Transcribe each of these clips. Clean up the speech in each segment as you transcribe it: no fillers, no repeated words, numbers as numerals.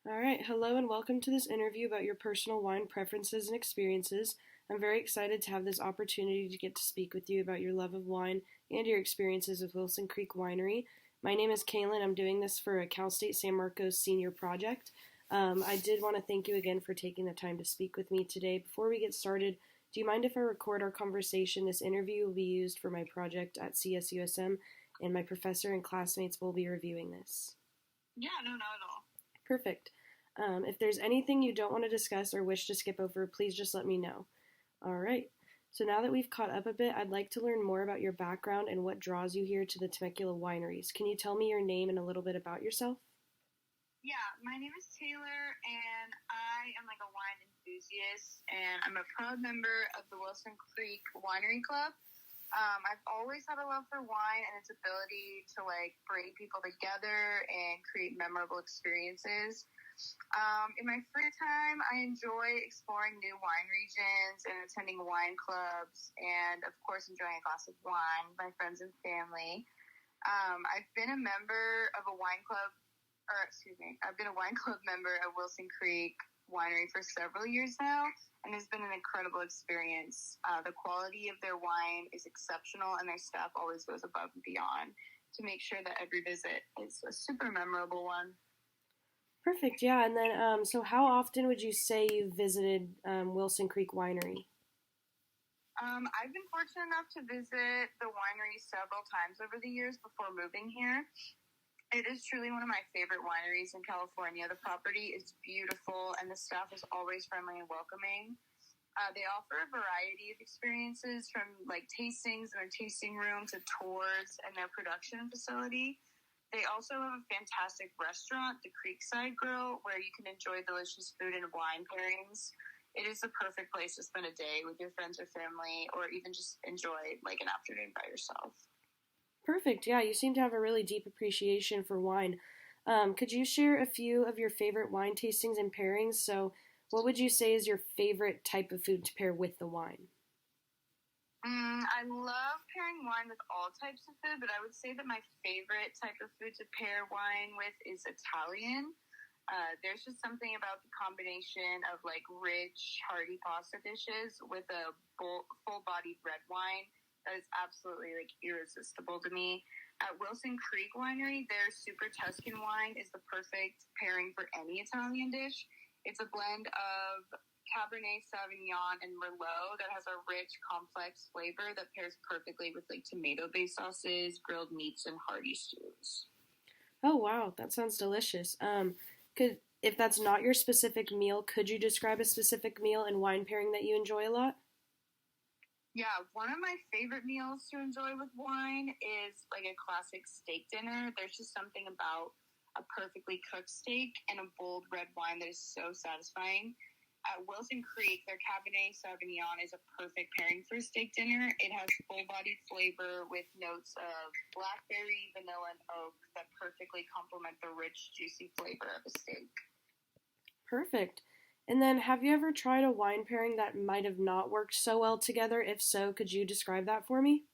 All right, hello and welcome to this interview about your personal wine preferences and experiences. I'm very excited to have this opportunity to get to speak with you about your love of wine and your experiences with Wilson Creek Winery. My name is Kaylin. I'm doing this for a Cal State San Marcos senior project. I did want to thank you again for taking the time to speak with me today. Before we get started, do you mind if I record our conversation? This interview will be used for my project at CSUSM, and my professor and classmates will be reviewing this. Yeah, no, not at all. Perfect. If there's anything you don't want to discuss or wish to skip over, please just let me know. All right. So now that we've caught up a bit, I'd like to learn more about your background and what draws you here to the Temecula wineries. Can you tell me your name and a little bit about yourself? Yeah, my name is Taylor, and I am like a wine enthusiast, and I'm a proud member of the Wilson Creek Winery Club. I've always had a love for wine and its ability to like bring people together and create memorable experiences. In my free time, I enjoy exploring new wine regions and attending wine clubs, and of course, enjoying a glass of wine with my friends and family. I've been a member of a wine club, I've been a wine club member at Wilson Creek Winery for several years now, and it's been an incredible experience. The quality of their wine is exceptional, and their staff always goes above and beyond to make sure that every visit is a super memorable one. Perfect. Yeah. And then, so how often would you say you visited Wilson Creek Winery? I've been fortunate enough to visit the winery several times over the years before moving here. It is truly one of my favorite wineries in California. The property is beautiful, and the staff is always friendly and welcoming. They offer a variety of experiences from like tastings in their tasting room to tours and their production facility. They also have a fantastic restaurant, the Creekside Grill, where you can enjoy delicious food and wine pairings. It is the perfect place to spend a day with your friends or family, or even just enjoy like an afternoon by yourself. Perfect. Yeah, you seem to have a really deep appreciation for wine. Could you share a few of your favorite wine tastings and pairings? So, what would you say is your favorite type of food to pair with the wine? I love pairing wine with all types of food, but I would say that my favorite type of food to pair wine with is Italian. There's just something about the combination of like rich, hearty pasta dishes with a full-bodied red wine that is absolutely like irresistible to me. At Wilson Creek Winery, their Super Tuscan wine is the perfect pairing for any Italian dish. It's a blend of Cabernet Sauvignon and Merlot that has a rich, complex flavor that pairs perfectly with like tomato-based sauces, grilled meats, and hearty stews. Oh, wow, that sounds delicious. If that's not your specific meal, could you describe a specific meal and wine pairing that you enjoy a lot? Yeah, one of my favorite meals to enjoy with wine is like a classic steak dinner. There's just something about a perfectly cooked steak and a bold red wine that is so satisfying. At Wilson Creek, their Cabernet Sauvignon is a perfect pairing for a steak dinner. It has full-bodied flavor with notes of blackberry, vanilla, and oak that perfectly complement the rich, juicy flavor of a steak. Perfect. And then, have you ever tried a wine pairing that might have not worked so well together? If so, could you describe that for me?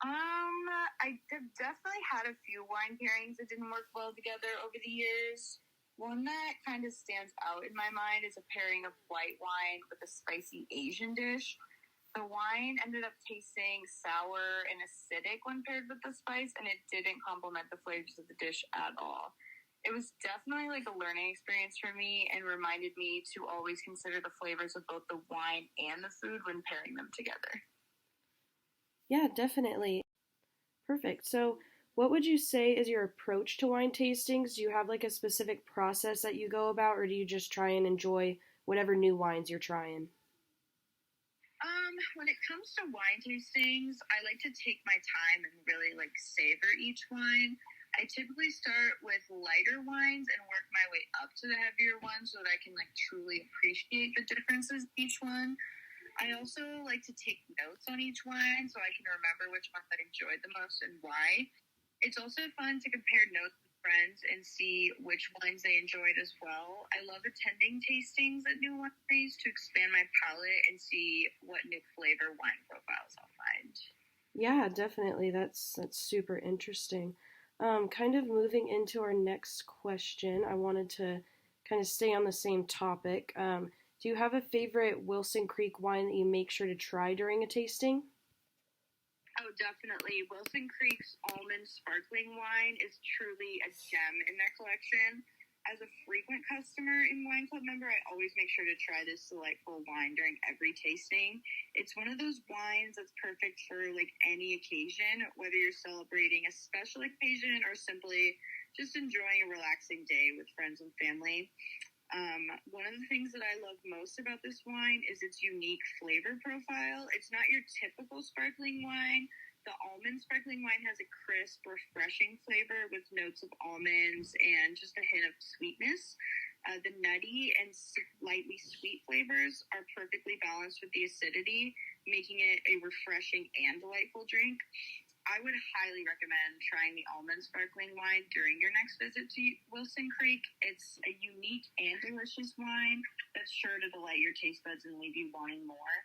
I have definitely had a few wine pairings that didn't work well together over the years. One that kind of stands out in my mind is a pairing of white wine with a spicy Asian dish. The wine ended up tasting sour and acidic when paired with the spice, and it didn't complement the flavors of the dish at all. It was definitely like a learning experience for me and reminded me to always consider the flavors of both the wine and the food when pairing them together. Yeah, definitely. Perfect. So, what would you say is your approach to wine tastings? Do you have like a specific process that you go about, or do you just try and enjoy whatever new wines you're trying? When it comes to wine tastings, I like to take my time and really like savor each wine. I typically start with lighter wines and work my way up to the heavier ones so that I can like truly appreciate the differences in each one. I also like to take notes on each wine so I can remember which ones I enjoyed the most and why. It's also fun to compare notes with friends and see which wines they enjoyed as well. I love attending tastings at new wineries to expand my palate and see what new flavor wine profiles I'll find. Yeah, definitely. That's super interesting. Kind of moving into our next question, I wanted to kind of stay on the same topic. Do you have a favorite Wilson Creek wine that you make sure to try during a tasting? Oh, definitely. Wilson Creek's almond sparkling wine is truly a gem in their collection. As a frequent customer and wine club member, I always make sure to try this delightful wine during every tasting. It's one of those wines that's perfect for like any occasion, whether you're celebrating a special occasion or simply just enjoying a relaxing day with friends and family. One of the things that I love most about this wine is its unique flavor profile. It's not your typical sparkling wine. The almond sparkling wine has a crisp, refreshing flavor with notes of almonds and just a hint of sweetness. The nutty and slightly sweet flavors are perfectly balanced with the acidity, making it a refreshing and delightful drink. I would highly recommend trying the almond sparkling wine during your next visit to Wilson Creek. It's a unique and delicious wine that's sure to delight your taste buds and leave you wanting more.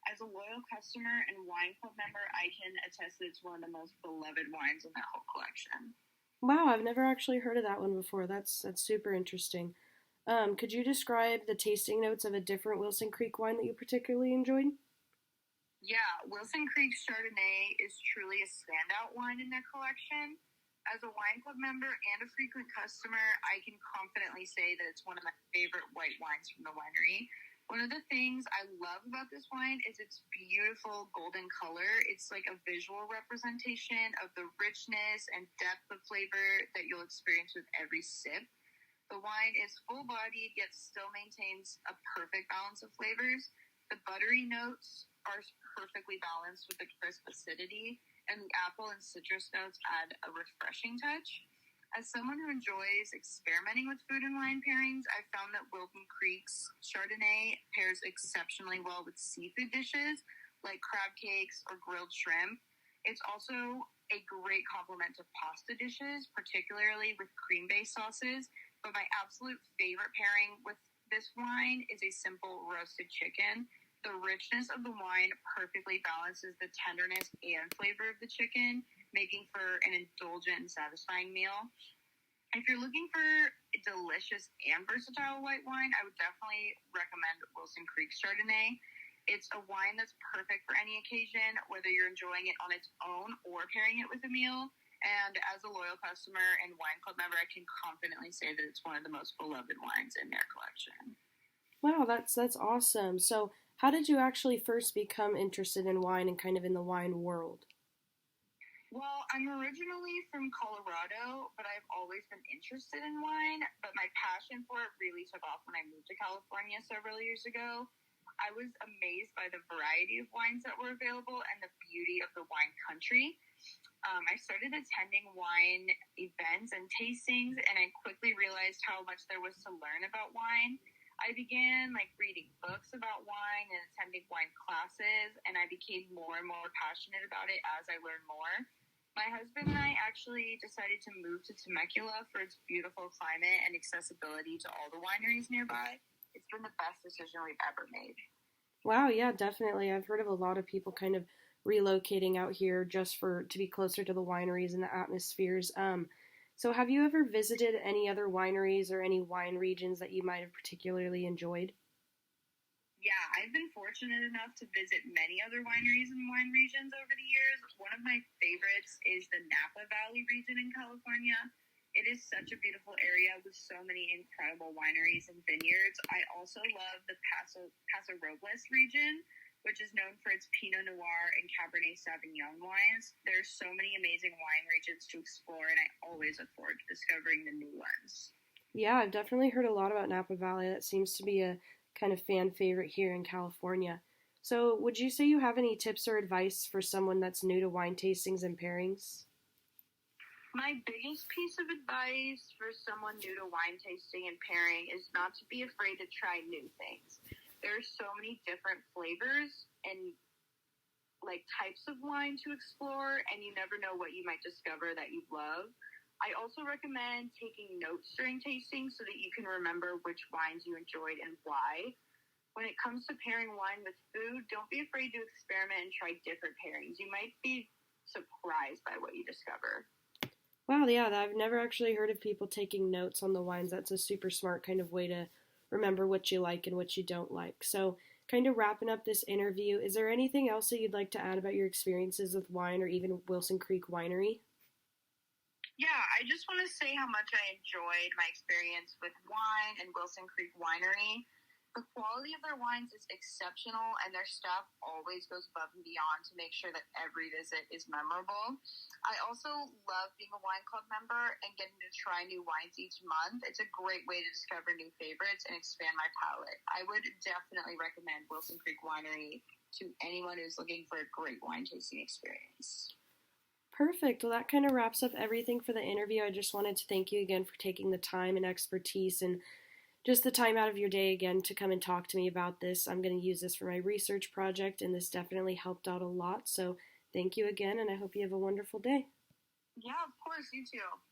As a loyal customer and wine club member, I can attest that it's one of the most beloved wines in that whole collection. Wow, I've never actually heard of that one before. That's super interesting. Could you describe the tasting notes of a different Wilson Creek wine that you particularly enjoyed? Yeah, Wilson Creek Chardonnay is truly a standout wine in their collection. As a wine club member and a frequent customer, I can confidently say that it's one of my favorite white wines from the winery. One of the things I love about this wine is its beautiful golden color. It's like a visual representation of the richness and depth of flavor that you'll experience with every sip. The wine is full-bodied, yet still maintains a perfect balance of flavors. The buttery notes are perfectly balanced with the crisp acidity, and the apple and citrus notes add a refreshing touch. As someone who enjoys experimenting with food and wine pairings, I found that Wilson Creek's Chardonnay pairs exceptionally well with seafood dishes like crab cakes or grilled shrimp. It's also a great complement to pasta dishes, particularly with cream-based sauces. But my absolute favorite pairing with this wine is a simple roasted chicken. The richness of the wine perfectly balances the tenderness and flavor of the chicken, making for an indulgent and satisfying meal. If you're looking for a delicious and versatile white wine, I would definitely recommend Wilson Creek Chardonnay. It's a wine that's perfect for any occasion, whether you're enjoying it on its own or pairing it with a meal. And as a loyal customer and wine club member, I can confidently say that it's one of the most beloved wines in their collection. Wow, that's awesome. So, how did you actually first become interested in wine and kind of in the wine world? Well, I'm originally from Colorado, but I've always been interested in wine. But my passion for it really took off when I moved to California several years ago. I was amazed by the variety of wines that were available and the beauty of the wine country. I started attending wine events and tastings, and I quickly realized how much there was to learn about wine. I began like reading books about wine and attending wine classes, and I became more and more passionate about it as I learned more. My husband and I actually decided to move to Temecula for its beautiful climate and accessibility to all the wineries nearby. It's been the best decision we've ever made. Wow, yeah, definitely. I've heard of a lot of people kind of relocating out here just for to be closer to the wineries and the atmospheres. So have you ever visited any other wineries or any wine regions that you might have particularly enjoyed? Yeah, I've been fortunate enough to visit many other wineries and wine regions over the years. One of my favorites is the Napa Valley region in California. It is such a beautiful area with so many incredible wineries and vineyards. I also love the Paso Robles region, which is known for its Pinot Noir and Cabernet Sauvignon wines. There's so many amazing wine regions to explore, and I always look forward to discovering the new ones. Yeah, I've definitely heard a lot about Napa Valley. That seems to be a kind of fan favorite here in California. So, would you say you have any tips or advice for someone that's new to wine tastings and pairings? My biggest piece of advice for someone new to wine tasting and pairing is not to be afraid to try new things. There are so many different flavors and like types of wine to explore, and you never know what you might discover that you love. I also recommend taking notes during tasting so that you can remember which wines you enjoyed and why. When it comes to pairing wine with food, don't be afraid to experiment and try different pairings. You might be surprised by what you discover. Wow, yeah, I've never actually heard of people taking notes on the wines. That's a super smart kind of way to remember what you like and what you don't like. So, kind of wrapping up this interview, is there anything else that you'd like to add about your experiences with wine or even Wilson Creek Winery? Yeah, I just want to say how much I enjoyed my experience with wine and Wilson Creek Winery. The quality of their wines is exceptional, and their staff always goes above and beyond to make sure that every visit is memorable. I also love being a wine club member and getting to try new wines each month. It's a great way to discover new favorites and expand my palate. I would definitely recommend Wilson Creek Winery to anyone who's looking for a great wine tasting experience. Perfect. Well, that kind of wraps up everything for the interview. I just wanted to thank you again for taking the time and expertise and just the time out of your day again to come and talk to me about this. I'm going to use this for my research project, and this definitely helped out a lot. So thank you again, and I hope you have a wonderful day. Yeah, of course, you too.